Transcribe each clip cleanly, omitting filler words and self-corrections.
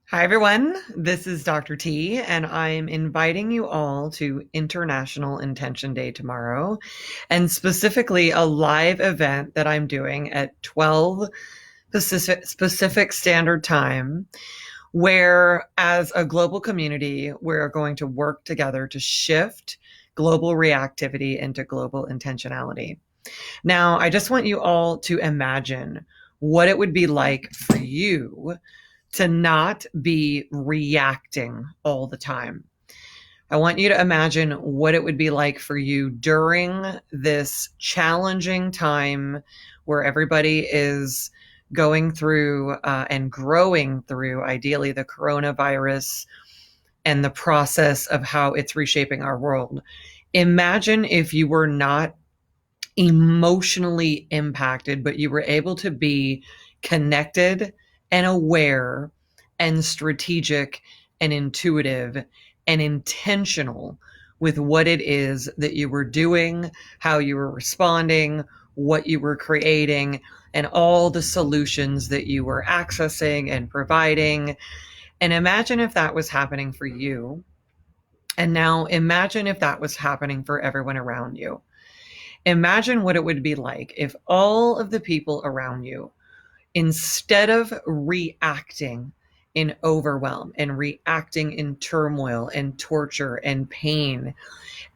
Hi, everyone. This is Dr. T, and I'm inviting you all to International Intention Day tomorrow, and specifically a live event that I'm doing at 12 Pacific Standard Time, where, as a global community, we're going to work together to shift global reactivity into global intentionality. Now, I just want you all to imagine what it would be like for you to not be reacting all the time. I want you to imagine what it would be like for you during this challenging time where everybody is going through and growing through, ideally, the coronavirus and the process of how it's reshaping our world. Imagine if you were not emotionally impacted, but you were able to be connected and aware and strategic and intuitive and intentional with what it is that you were doing, how you were responding, what you were creating, and all the solutions that you were accessing and providing. And imagine if that was happening for you. And now imagine if that was happening for everyone around you. Imagine what it would be like if all of the people around you, instead of reacting in overwhelm and reacting in turmoil and torture and pain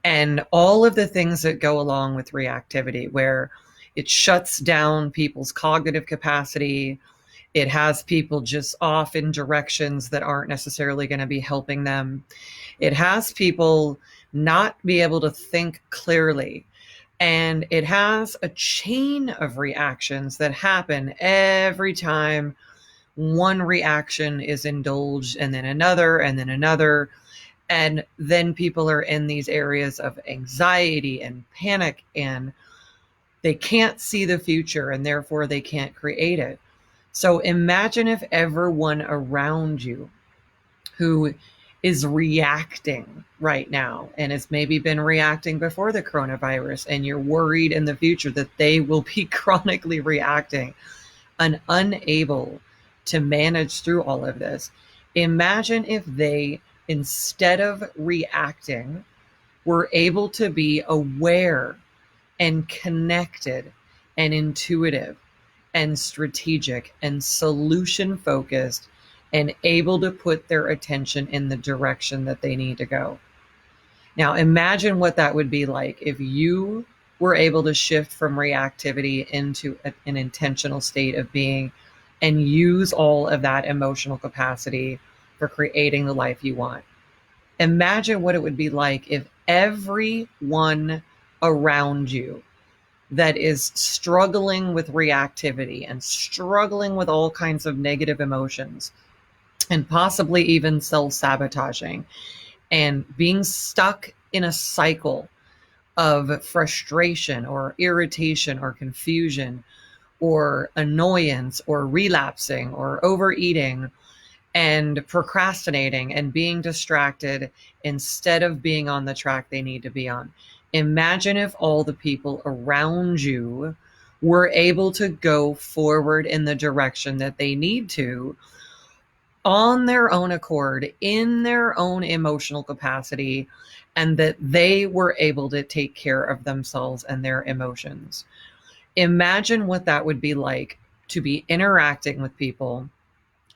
and all of the things that go along with reactivity, where it shuts down people's cognitive capacity, it has people just off in directions that aren't necessarily going to be helping them, it has people not be able to think clearly. And it has a chain of reactions that happen every time one reaction is indulged, and then another, and then another. And then people are in these areas of anxiety and panic, and they can't see the future, and therefore they can't create it. So imagine if everyone around you who is reacting right now and has maybe been reacting before the coronavirus, and you're worried in the future that they will be chronically reacting and unable to manage through all of this. Imagine if they, instead of reacting, were able to be aware and connected and intuitive and strategic and solution focused and able to put their attention in the direction that they need to go. Now, imagine what that would be like if you were able to shift from reactivity into an intentional state of being and use all of that emotional capacity for creating the life you want. Imagine what it would be like if everyone around you that is struggling with reactivity and struggling with all kinds of negative emotions and possibly even self-sabotaging and being stuck in a cycle of frustration or irritation or confusion or annoyance or relapsing or overeating and procrastinating and being distracted instead of being on the track they need to be on. Imagine if all the people around you were able to go forward in the direction that they need to on their own accord, in their own emotional capacity, and that they were able to take care of themselves and their emotions. Imagine what that would be like to be interacting with people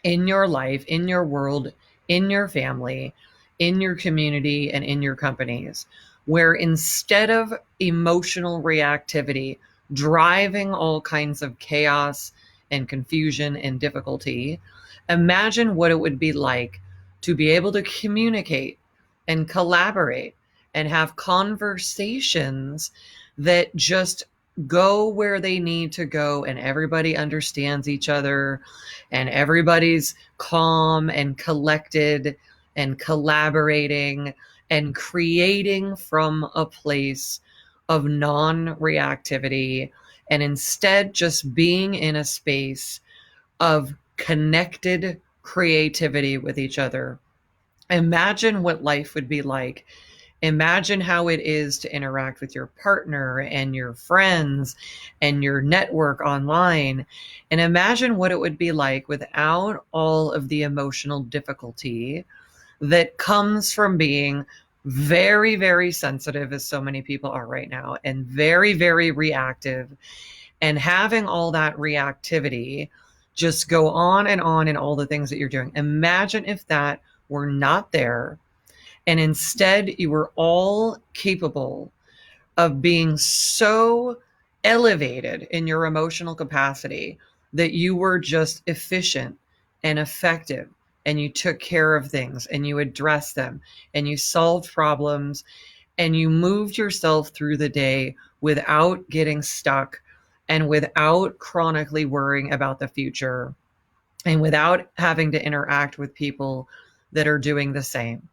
in your life, in your world, in your family, in your community, and in your companies, where instead of emotional reactivity driving all kinds of chaos and confusion and difficulty, imagine what it would be like to be able to communicate and collaborate and have conversations that just go where they need to go, and everybody understands each other, and everybody's calm and collected and collaborating and creating from a place of non-reactivity, and instead just being in a space of connected creativity with each other. Imagine what life would be like Imagine how it is to interact with your partner and your friends and your network online. And imagine what it would be like without all of the emotional difficulty that comes from being very, very sensitive, as so many people are right now, and very, very reactive, and having all that reactivity just go on and on in all the things that you're doing. Imagine if that were not there, and instead you were all capable of being so elevated in your emotional capacity that you were just efficient and effective, and you took care of things and you addressed them and you solved problems and you moved yourself through the day without getting stuck and without chronically worrying about the future and without having to interact with people that are doing the same.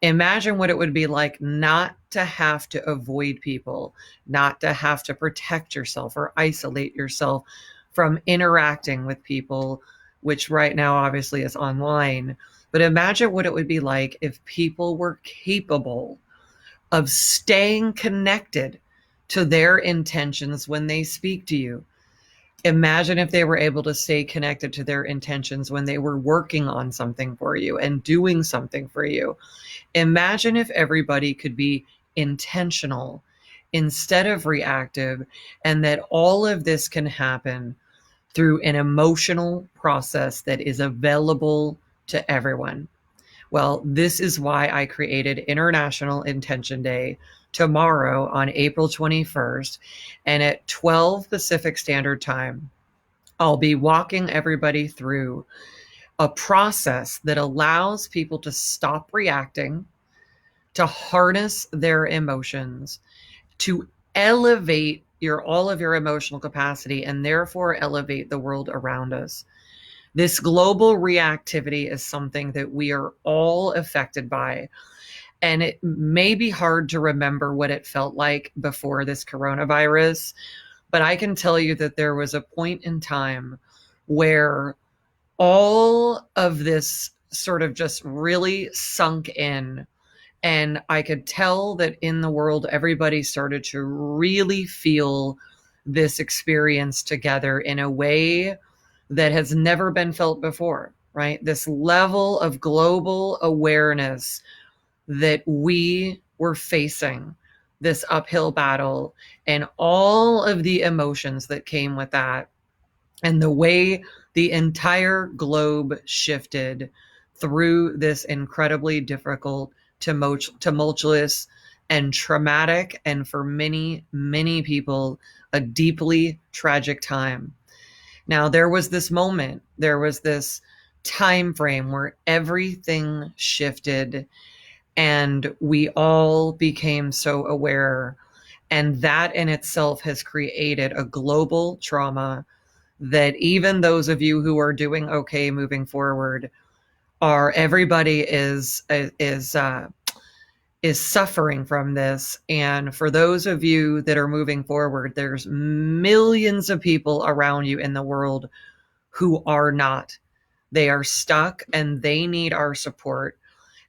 Imagine what it would be like not to have to avoid people, not to have to protect yourself or isolate yourself from interacting with people, which right now obviously is online. But imagine what it would be like if people were capable of staying connected to their intentions when they speak to you. Imagine if they were able to stay connected to their intentions when they were working on something for you and doing something for you. Imagine if everybody could be intentional instead of reactive, and that all of this can happen through an emotional process that is available to everyone. Well, this is why I created International Intention Day tomorrow on April 21st. And at 12 Pacific Standard Time, I'll be walking everybody through a process that allows people to stop reacting, to harness their emotions, to elevate all of your emotional capacity, and therefore elevate the world around us. This global reactivity is something that we are all affected by. And it may be hard to remember what it felt like before this coronavirus, but I can tell you that there was a point in time where all of this sort of just really sunk in. And I could tell that in the world, everybody started to really feel this experience together in a way that has never been felt before, right? This level of global awareness that we were facing this uphill battle and all of the emotions that came with that, and the way the entire globe shifted through this incredibly difficult, tumultuous, and traumatic, and for many, many people, a deeply tragic time. Now, there was this moment, there was this time frame where everything shifted and we all became so aware. And that in itself has created a global trauma that even those of you who are doing okay moving forward everybody is suffering from this. And for those of you that are moving forward, there's millions of people around you in the world who are not. They are stuck and they need our support.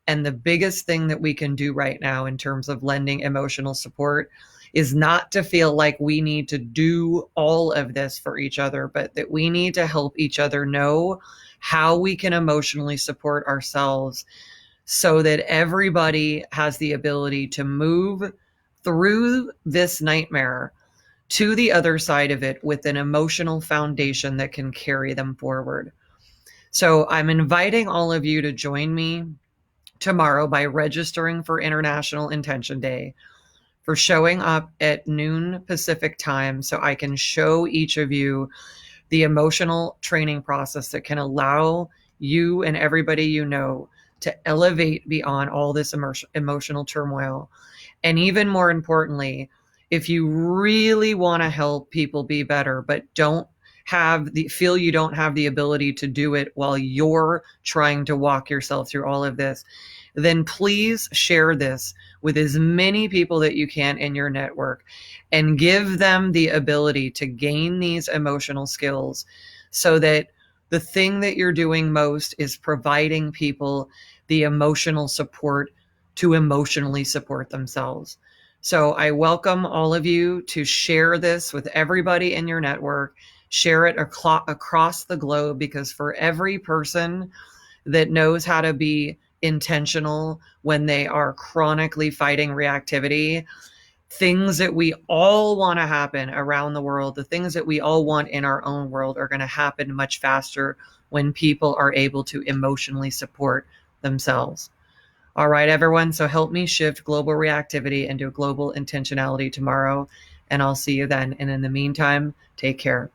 And the biggest thing that we can do right now in terms of lending emotional support is not to feel like we need to do all of this for each other, but that we need to help each other know how we can emotionally support ourselves so that everybody has the ability to move through this nightmare to the other side of it with an emotional foundation that can carry them forward. So I'm inviting all of you to join me tomorrow by registering for International Intention Day, for showing up at noon Pacific time so I can show each of you the emotional training process that can allow you and everybody you know to elevate beyond all this emotional turmoil. And even more importantly, if you really want to help people be better, but feel you don't have the ability to do it while you're trying to walk yourself through all of this, then please share this with as many people that you can in your network and give them the ability to gain these emotional skills so that the thing that you're doing most is providing people the emotional support to emotionally support themselves. So I welcome all of you to share this with everybody in your network, share it across the globe, because for every person that knows how to be intentional when they are chronically fighting reactivity, things that we all want to happen around the world, the things that we all want in our own world, are going to happen much faster when people are able to emotionally support themselves. All right, everyone. So help me shift global reactivity into global intentionality tomorrow, and I'll see you then. And in the meantime, take care.